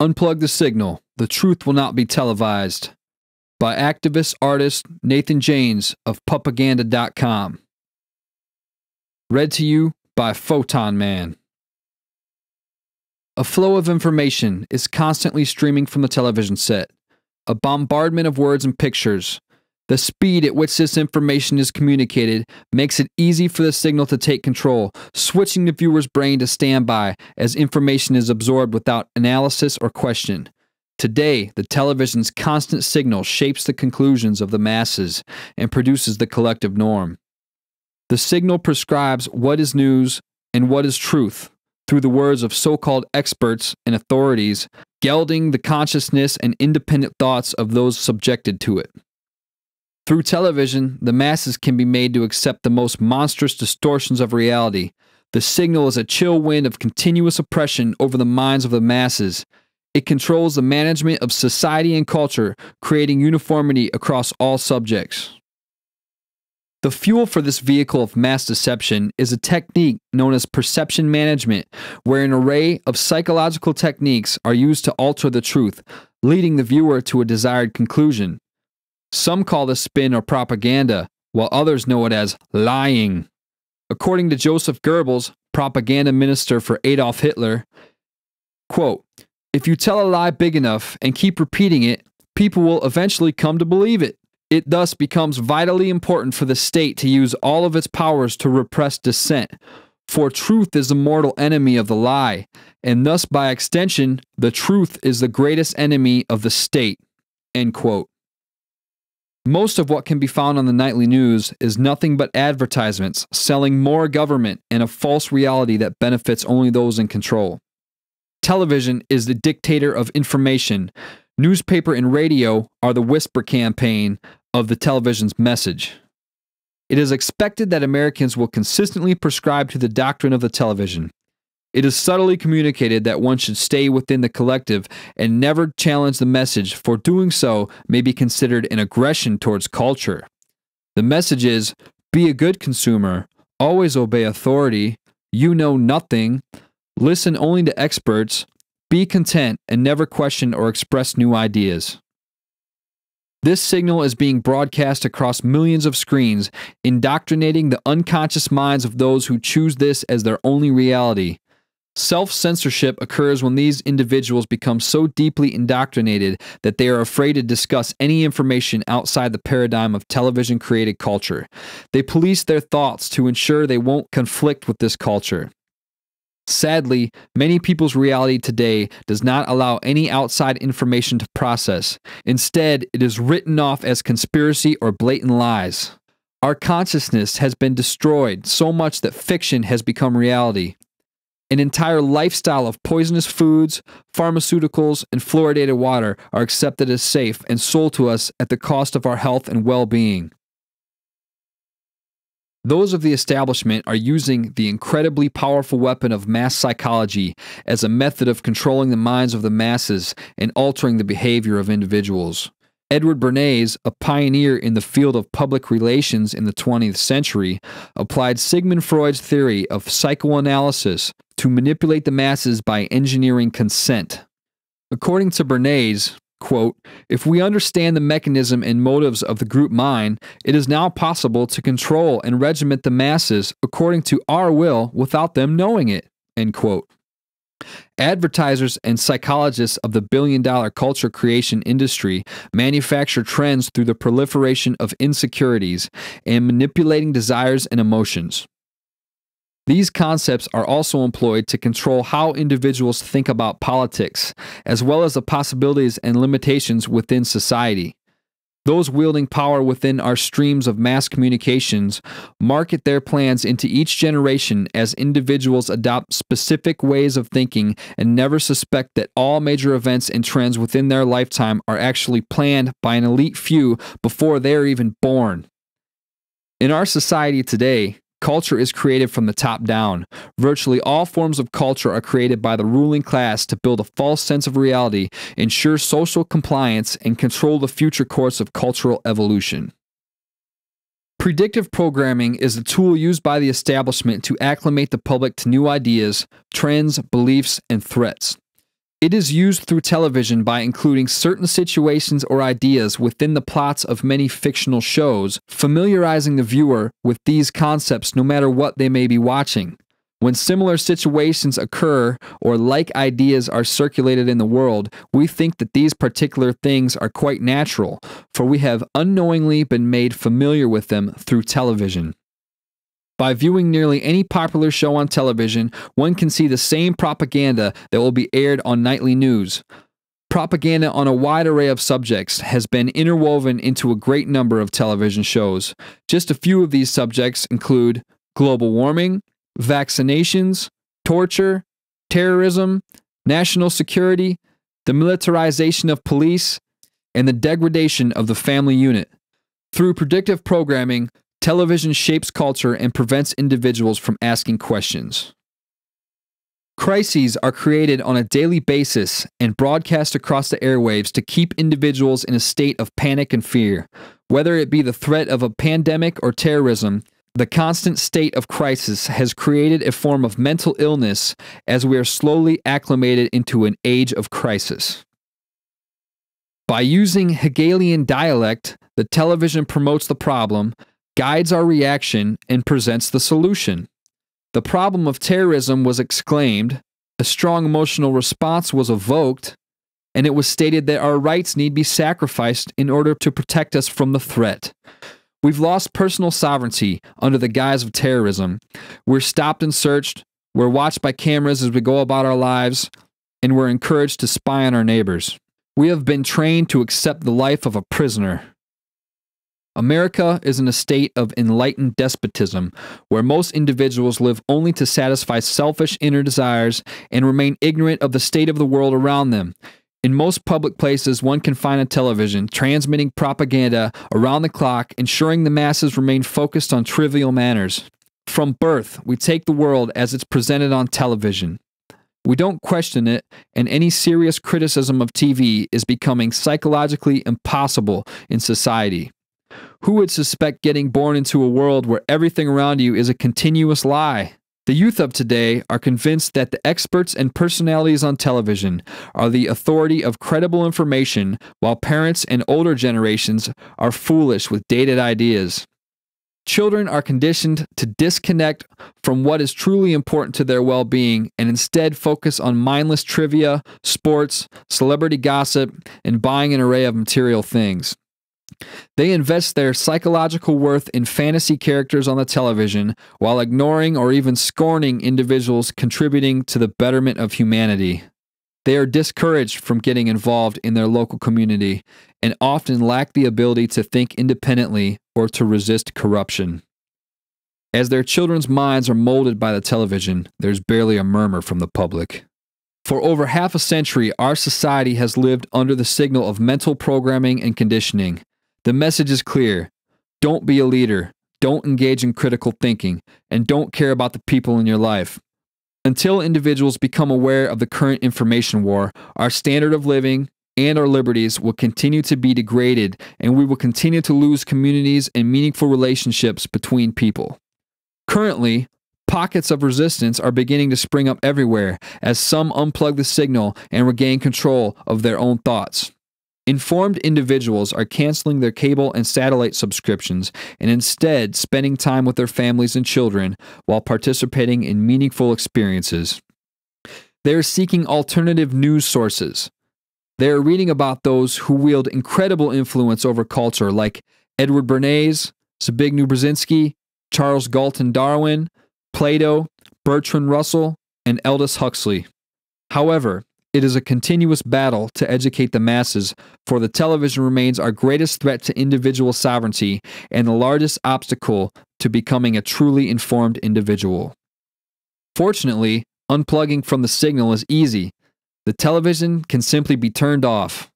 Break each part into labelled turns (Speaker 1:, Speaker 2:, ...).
Speaker 1: Unplug the Signal. The Truth Will Not Be Televised. By activist artist Nathan Janes of PUPAGANDA.com. Read to you by Photon Man. A flow of information is constantly streaming from the television set. A bombardment of words and pictures. The speed at which this information is communicated makes it easy for the signal to take control, switching the viewer's brain to standby as information is absorbed without analysis or question. Today, the television's constant signal shapes the conclusions of the masses and produces the collective norm. The signal prescribes what is news and what is truth through the words of so-called experts and authorities, gelding the consciousness and independent thoughts of those subjected to it. Through television, the masses can be made to accept the most monstrous distortions of reality. The signal is a chill wind of continuous oppression over the minds of the masses. It controls the management of society and culture, creating uniformity across all subjects. The fuel for this vehicle of mass deception is a technique known as perception management, where an array of psychological techniques are used to alter the truth, leading the viewer to a desired conclusion. Some call this spin or propaganda, while others know it as lying. According to Joseph Goebbels, propaganda minister for Adolf Hitler, quote, "If you tell a lie big enough and keep repeating it, people will eventually come to believe it. It thus becomes vitally important for the state to use all of its powers to repress dissent, for truth is the mortal enemy of the lie, and thus by extension, the truth is the greatest enemy of the state." End quote. Most of what can be found on the nightly news is nothing but advertisements selling more government and a false reality that benefits only those in control. Television is the dictator of information. Newspaper and radio are the whisper campaign of the television's message. It is expected that Americans will consistently prescribe to the doctrine of the television. It is subtly communicated that one should stay within the collective and never challenge the message, for doing so may be considered an aggression towards culture. The message is, be a good consumer, always obey authority, you know nothing, listen only to experts, be content and never question or express new ideas. This signal is being broadcast across millions of screens, indoctrinating the unconscious minds of those who choose this as their only reality. Self-censorship occurs when these individuals become so deeply indoctrinated that they are afraid to discuss any information outside the paradigm of television-created culture. They police their thoughts to ensure they won't conflict with this culture. Sadly, many people's reality today does not allow any outside information to process. Instead, it is written off as conspiracy or blatant lies. Our consciousness has been destroyed so much that fiction has become reality. An entire lifestyle of poisonous foods, pharmaceuticals, and fluoridated water are accepted as safe and sold to us at the cost of our health and well-being. Those of the establishment are using the incredibly powerful weapon of mass psychology as a method of controlling the minds of the masses and altering the behavior of individuals. Edward Bernays, a pioneer in the field of public relations in the 20th century, applied Sigmund Freud's theory of psychoanalysis to manipulate the masses by engineering consent. According to Bernays, quote, "If we understand the mechanism and motives of the group mind, it is now possible to control and regiment the masses according to our will without them knowing it." End quote. Advertisers and psychologists of the billion-dollar culture creation industry manufacture trends through the proliferation of insecurities and manipulating desires and emotions. These concepts are also employed to control how individuals think about politics, as well as the possibilities and limitations within society. Those wielding power within our streams of mass communications market their plans into each generation as individuals adopt specific ways of thinking and never suspect that all major events and trends within their lifetime are actually planned by an elite few before they are even born. In our society today, culture is created from the top down. Virtually all forms of culture are created by the ruling class to build a false sense of reality, ensure social compliance, and control the future course of cultural evolution. Predictive programming is a tool used by the establishment to acclimate the public to new ideas, trends, beliefs, and threats. It is used through television by including certain situations or ideas within the plots of many fictional shows, familiarizing the viewer with these concepts no matter what they may be watching. When similar situations occur or like ideas are circulated in the world, we think that these particular things are quite natural, for we have unknowingly been made familiar with them through television. By viewing nearly any popular show on television, one can see the same propaganda that will be aired on nightly news. Propaganda on a wide array of subjects has been interwoven into a great number of television shows. Just a few of these subjects include global warming, vaccinations, torture, terrorism, national security, the militarization of police, and the degradation of the family unit. Through predictive programming, television shapes culture and prevents individuals from asking questions. Crises are created on a daily basis and broadcast across the airwaves to keep individuals in a state of panic and fear. Whether it be the threat of a pandemic or terrorism, the constant state of crisis has created a form of mental illness as we are slowly acclimated into an age of crisis. By using Hegelian dialect, the television promotes the problem, guides our reaction, and presents the solution. The problem of terrorism was exclaimed, a strong emotional response was evoked, and it was stated that our rights need be sacrificed in order to protect us from the threat. We've lost personal sovereignty under the guise of terrorism. We're stopped and searched, we're watched by cameras as we go about our lives, and we're encouraged to spy on our neighbors. We have been trained to accept the life of a prisoner. America is in a state of enlightened despotism, where most individuals live only to satisfy selfish inner desires and remain ignorant of the state of the world around them. In most public places, one can find a television transmitting propaganda around the clock, ensuring the masses remain focused on trivial matters. From birth, we take the world as it's presented on television. We don't question it, and any serious criticism of TV is becoming psychologically impossible in society. Who would suspect getting born into a world where everything around you is a continuous lie? The youth of today are convinced that the experts and personalities on television are the authority of credible information, while parents and older generations are foolish with dated ideas. Children are conditioned to disconnect from what is truly important to their well-being and instead focus on mindless trivia, sports, celebrity gossip, and buying an array of material things. They invest their psychological worth in fantasy characters on the television while ignoring or even scorning individuals contributing to the betterment of humanity. They are discouraged from getting involved in their local community and often lack the ability to think independently or to resist corruption. As their children's minds are molded by the television, there's barely a murmur from the public. For over half a century, our society has lived under the signal of mental programming and conditioning. The message is clear. Don't be a leader, don't engage in critical thinking, and don't care about the people in your life. Until individuals become aware of the current information war, our standard of living and our liberties will continue to be degraded, and we will continue to lose communities and meaningful relationships between people. Currently, pockets of resistance are beginning to spring up everywhere as some unplug the signal and regain control of their own thoughts. Informed individuals are canceling their cable and satellite subscriptions and instead spending time with their families and children while participating in meaningful experiences. They are seeking alternative news sources. They are reading about those who wield incredible influence over culture like Edward Bernays, Zbigniew Brzezinski, Charles Galton Darwin, Plato, Bertrand Russell, and Aldous Huxley. However, it is a continuous battle to educate the masses, for the television remains our greatest threat to individual sovereignty and the largest obstacle to becoming a truly informed individual. Fortunately, unplugging from the signal is easy. The television can simply be turned off.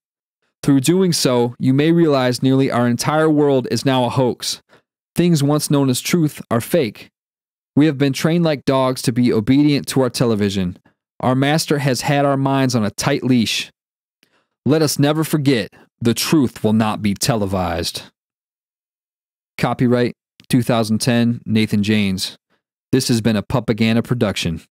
Speaker 1: Through doing so, you may realize nearly our entire world is now a hoax. Things once known as truth are fake. We have been trained like dogs to be obedient to our television. Our master has had our minds on a tight leash. Let us never forget, the truth will not be televised. Copyright 2010, Nathan Janes. This has been a PUPAGANDA production.